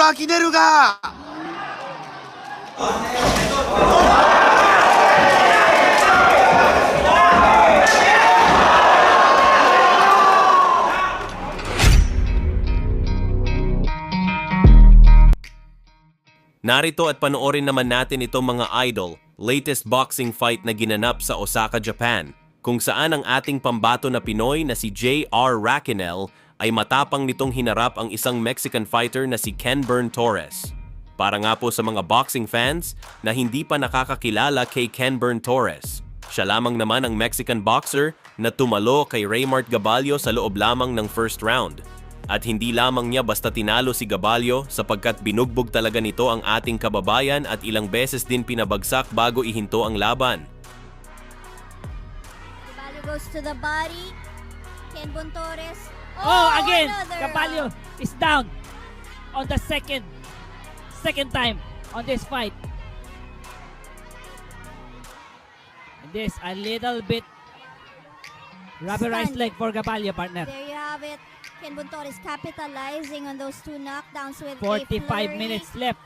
ラキネルがNarito at panoorin naman natin itong mga idol, latest boxing fight na ginanap sa Osaka, Japan, kung saan ang ating pambato na Pinoy na si J.R. Raquenel ay matapang nitong hinarap ang isang Mexican fighter na si Kenburn Torres. Para nga po sa mga boxing fans na hindi pa nakakakilala kay Kenburn Torres, siya lamang naman ang Mexican boxer na tumalo kay Raymart Gaballo sa loob lamang ng first round. At hindi lamang niya basta tinalo si Gaballo sapagkat binugbog talaga nito ang ating kababayan at ilang beses din pinabagsak bago ihinto ang laban. Gaballo goes to the body. Kenburn Torres. Again, another, Gaballo is down on the second time on this fight. And this a little bit rubberized leg for Gaballo, partner. There you have it. Kenburn Torres capitalizing on those two knockdowns with 45 a flurry. minutes left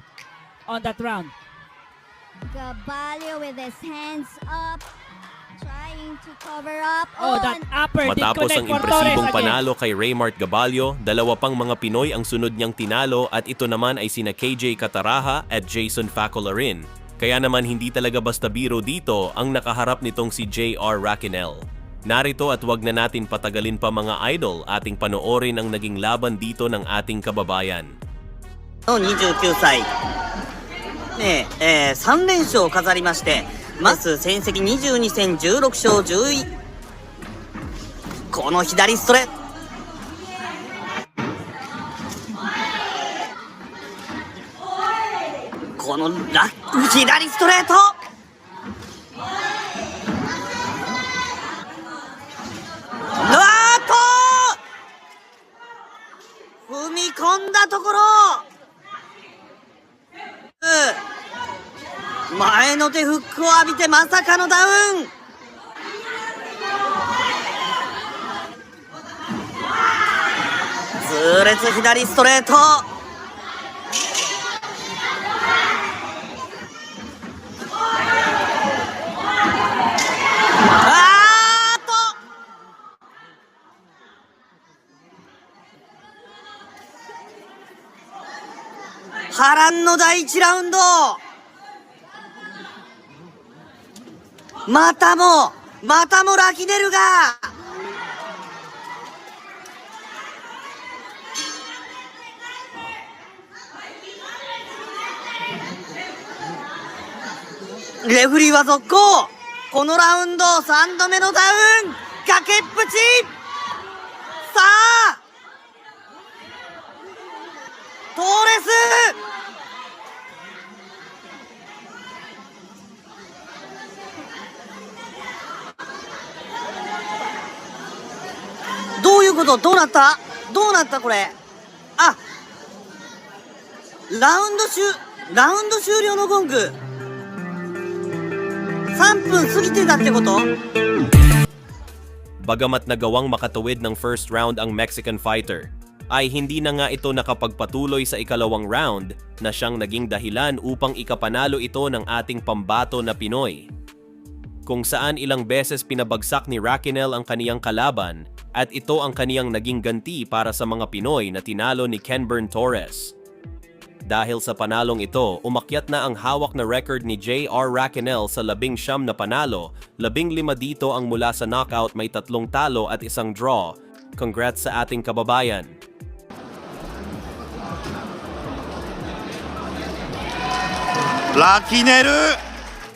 on that round. Gaballo with his hands up, trying to cover up. That upper did Matapos connect ang for Torres impresibong again. panalo kay Raymart Gaballo, dalawa pang mga Pinoy ang sunod niyang tinalo at ito naman ay sina KJ Cataraha at Jason Facolarin. Kaya naman hindi talaga basta biro dito ang nakaharap nitong si J.R. Raquenel. Narito at wag na natin patagalin pa mga idol, ating panoorin ang naging laban dito ng ating kababayan. 29歳、3連勝を飾りまして、まず戦績22戦16勝11、この左ストレート、この左ストレート、踏み込んだところ、前の手フックを浴びてまさかのダウン。痛烈左ストレート。波乱の第1ラウンド、またもラキネルがレフリーは続行。このラウンド3度目のダウン、崖っぷち。さあトーレス、どういうこと？どうなったこれ。ラウンド終了のゴング3分過ぎてたってこと？ Bagamat nagawang makatuwid ng first round ang Mexican fighter, ay hindi na nga ito nakapagpatuloy sa ikalawang round na siyang naging dahilan upang ikapanalo ito ng ating pambato na Pinoy. Kung saan ilang beses pinabagsak ni Raquenel ang kaniyang kalaban at ito ang kaniyang naging ganti para sa mga Pinoy na tinalo ni Kenburn Torres. Dahil sa panalong ito, umakyat na ang hawak na record ni J.R. Raquenel sa 19 na panalo, 15 dito ang mula sa knockout, may 3 talo at 1 draw. Congrats sa ating kababayan. Raquenel